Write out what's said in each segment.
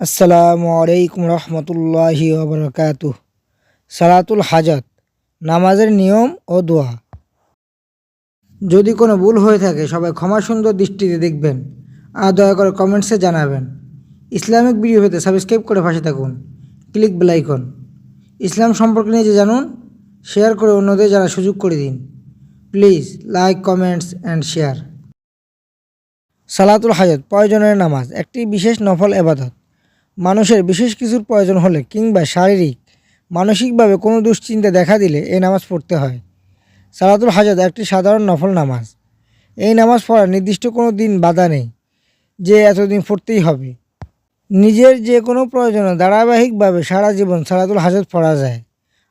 আসসালামু আলাইকুম রহমতুল্লাহি ওবরাকাতুহ। সালাতুল হাজাত, নামাজের নিয়ম ও দোয়া। যদি কোনো ভুল হয়ে থাকে সবাই ক্ষমা সুন্দর দৃষ্টিতে দেখবেন আর দয়া করে কমেন্টসে জানাবেন। ইসলামিক ভিডিও পেতে সাবস্ক্রাইব করে পাশে থাকুন, ক্লিক বেল আইকন। ইসলাম সম্পর্কে নিজে জানুন, শেয়ার করে অন্যদের জানার সুযোগ করে দিন। Please like, comments and share. সালাতুল হাজাত, প্রয়োজনের নামাজ, একটি বিশেষ নফল এবাদত। মানুষের বিশেষ কিছুর প্রয়োজন হলে কিংবা শারীরিক মানসিকভাবে কোনো দুশ্চিন্তা দেখা দিলে এই নামাজ পড়তে হয়। সালাতুল হাজাত একটি সাধারণ নফল নামাজ। এই নামাজ পড়ার নির্দিষ্ট কোনো দিন বাধা নেই যে এতদিন পড়তেই হবে। নিজের যে কোনো প্রয়োজনে ধারাবাহিকভাবে সারা জীবন সালাতুল হাজাত পড়া যায়।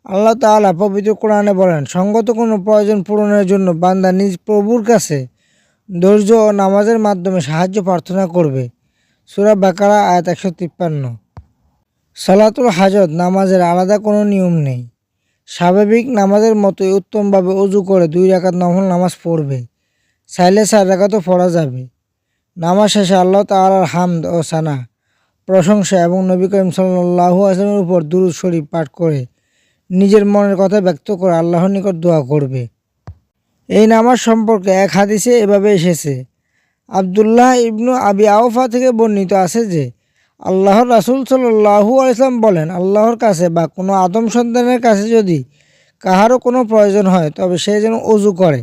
আল্লাহ তাআলা পবিত্র কোরআনে বলেন, সঙ্গত কোনো প্রয়োজন পূরণের জন্য বান্দা নিজ প্রভুর কাছে ধৈর্য ও নামাজের মাধ্যমে সাহায্য প্রার্থনা করবে। সূরা বাকারা আয়াত 153। সালাতুল হাজাত নামাজের আলাদা কোনো নিয়ম নেই। স্বাভাবিক নামাজের মতোই উত্তমভাবে ওযু করে 2 রাকাত নফল নামাজ পড়বে। চাইলে 4 রাকাতও পড়া যাবে। নামাজ শেষে আল্লাহ তাআলার হামদ ও সানা, প্রশংসা এবং নবী করিম সাল্লাল্লাহু আলাইহি ওয়াসাল্লামের উপর দুরূদ শরীফ পাঠ করে নিজের মনের কথা ব্যক্ত করে আল্লাহর নিকট দোয়া করবে। এই নামাজ সম্পর্কে এক হাদিসে এভাবে এসেছে, আব্দুল্লাহ ইবনু আবি আওফা থেকে বর্ণিত আছে যে আল্লাহর রাসূল সাল্লাল্লাহু আলাইহি ওয়াসাল্লাম বলেন, আল্লাহর কাছে বা কোনো আদম সন্তানের কাছে যদি কাহারও কোনো প্রয়োজন হয় তবে সে যেন ওযু করে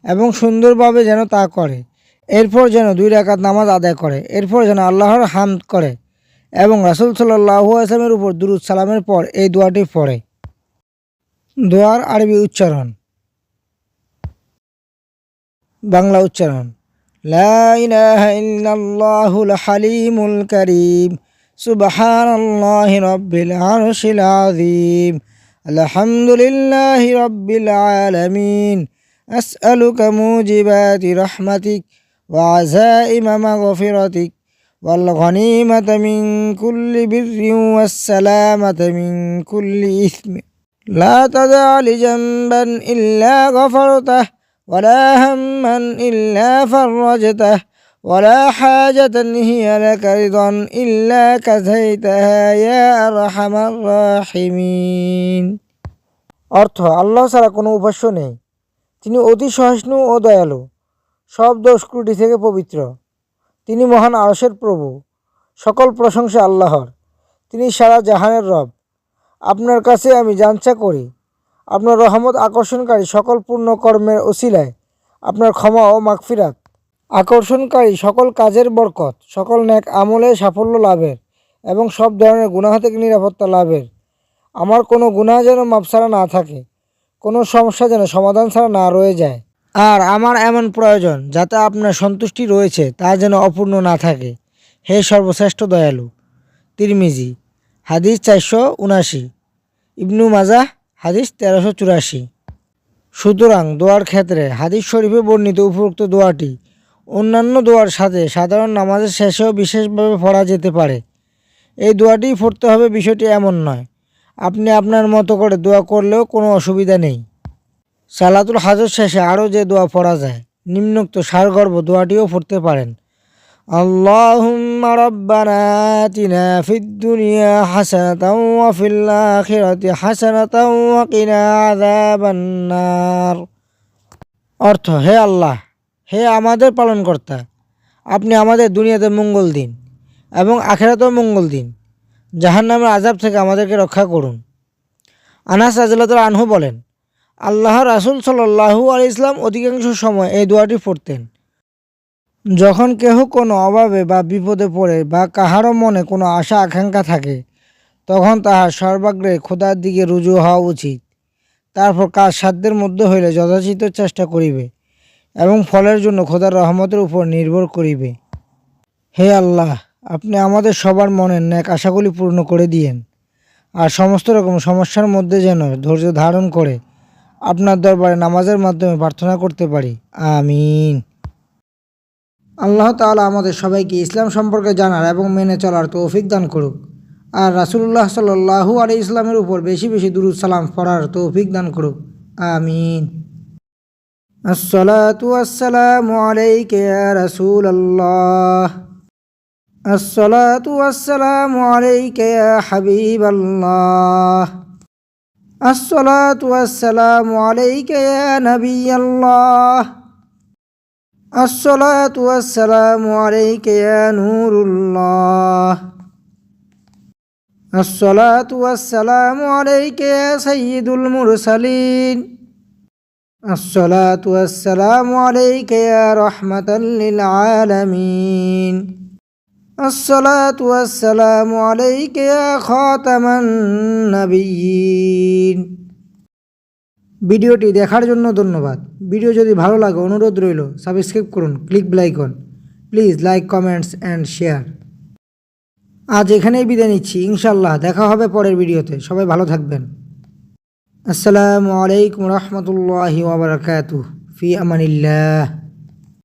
এবং সুন্দরভাবে যেন তা করে। এরপর যেন 2 রাকাত নামাজ আদায় করে। এরপর যেন আল্লাহর হামদ করে এবং রাসূল সাল্লাল্লাহু আলাইহি ওয়াসাল্লামের উপর দুরূদ সালামের পর এই দোয়াটি পড়ে। দোয়ার আরবি উচ্চারণ। বাংলা উচ্চারণ, লা ইলাহা ইল্লাল্লাহুল হালিমুল কারীম, সুবহানাল্লাহি রাব্বিল আরশিল আযীম, আলহামদুলিল্লাহি রাব্বিল আলামিন, আসআলুকা মুজিবাতি রাহমাতিক ওয়া আযাইমা মাগফিরাতিক ওয়াল গনিমাতা মিন কুল্লি বিররিন ওয়াস সালামাতা মিন কুল্লি ইসমি, লা তাদা লি জামবান ইল্লা গফারতাহ ولا هما إلا فرجته ولا حاجة هي لك رضا إلا كفيتها يا أرحم الراحمين। অর্থ, আল্লাহ ছাড়া কোনো উপাস্য নেই, তিনি অতি সহিষ্ণু ও দয়ালু, সব দোষ ত্রুটি থেকে পবিত্র, তিনি মহান আরশের প্রভু, সকল প্রশংসা আল্লাহর, তিনি সারা জাহানের রব। আপনার কাছে আমি যাঞ্চা করি আপনার রহমত আকর্ষণকারী সকল পূর্ণ কর্মের ওসিলায় আপনার ক্ষমা ও মাগফিরাত আকর্ষণকারী সকল কাজের বরকত, সকল নেক আমলে সাফল্য লাভের এবং সব ধরনের গুনাহ থেকে নিরাপত্তা লাভের। আমার কোনো গুনাহ যেন মাপ ছাড়া না থাকে, কোনো সমস্যা যেন সমাধান ছাড়া না রয়ে যায়। আর আমার এমন প্রয়োজন যাতে আপনার সন্তুষ্টি রয়েছে তা যেন অপূর্ণ না থাকে। হে সর্বশ্রেষ্ঠ দয়ালু। তিরমিজি হাদিস 479, ইবনু মাজাহ হাদিস 1384। সুতরাং দোয়ার ক্ষেত্রে হাদিস শরীফে বর্ণিত উপরোক্ত দোয়াটি অন্যান্য দোয়ার সাথে সাধারণ নামাজের শেষেও বিশেষভাবে পড়া যেতে পারে। এই দোয়াটিই পড়তে হবে বিষয়টি এমন নয়, আপনি আপনার মতো করে দোয়া করলেও কোনো অসুবিধা নেই। সালাতুল হাজাত শেষে আরও যে দোয়া পড়া যায়, নিম্নোক্ত সারগর্ভ দোয়াটিও পড়তে পারেন। আল্লাহুম্মা রাব্বানা আতিনা ফিদ দুনিয়া হাসানাতাও ওয়া ফিল আখিরাতি হাসানাতাও ওয়া কিনা আযাবান নার। অর্থ, হে আল্লাহ, হে আমাদের পালনকর্তা, আপনি আমাদের দুনিয়াতে মঙ্গল দিন এবং আখিরাতেও মঙ্গল দিন। জাহান্নামের আযাব থেকে আমাদেরকে রক্ষা করুন। আনাস রাদিয়াল্লাহু আনহু বলেন, আল্লাহর রাসূল সাল্লাল্লাহু আলাইহি ওয়াসাল্লাম অধিকাংশ সময় এই দোয়াটি পড়তেন। যখন কেহ কোনো অভাবে বা বিপদে পড়ে বা কাহারও মনে কোনো আশা আকাঙ্ক্ষা থাকে, তখন তাহার সর্বাগ্রে খোদার দিকে রুজু হওয়া উচিত। তারপর কাজ সাধ্যের মধ্যে হইলে যথাচিত চেষ্টা করিবে এবং ফলের জন্য খোদার রহমতের উপর নির্ভর করিবে। হে আল্লাহ, আপনি আমাদের সবার মনের ন্যাক আশাগুলি পূর্ণ করে দিয়েন আর সমস্ত রকম সমস্যার মধ্যে যেন ধৈর্য ধারণ করে আপনার দরবারে নামাজের মাধ্যমে প্রার্থনা করতে পারি। আমিন। আল্লাহ তাআলা আমাদের সবাইকে ইসলাম সম্পর্কে জানার এবং মেনে চলার তৌফিক দান করুক আর রাসূলুল্লাহ সাল্লাল্লাহু আলাইহি ইসলামের উপর বেশি বেশি দুরূদ সালাম পড়ার তৌফিক দান করুক। আমিন। আসসালাতু ওয়াসসালামু আলাইকা ইয়া রাসূলুল্লাহ। الصلاة والسلام عليك يا حبيب الله الصلاة والسلام عليك يا نبي الله الصلاة والسلام عليك يا نور الله الصلاة والسلام عليك يا سيد المرسلين الصلاة والسلام عليك يا رحمة للعالمين الصلاة والسلام عليك يا خاتم النبيين। ভিডিওটি দেখার জন্য ধন্যবাদ। ভিডিও যদি ভালো লাগে অনুরোধ রইল সাবস্ক্রাইব করুন, click bell icon, please like, comments and share. আজ এখানেই বিদায় নিচ্ছি, ইনশাআল্লাহ দেখা হবে পরের ভিডিওতে। সবাই ভালো থাকবেন। আসসালামু আলাইকুম রহমতুল্লাহি ওয়া বারাকাতুহু। ফি আমানিল্লাহ।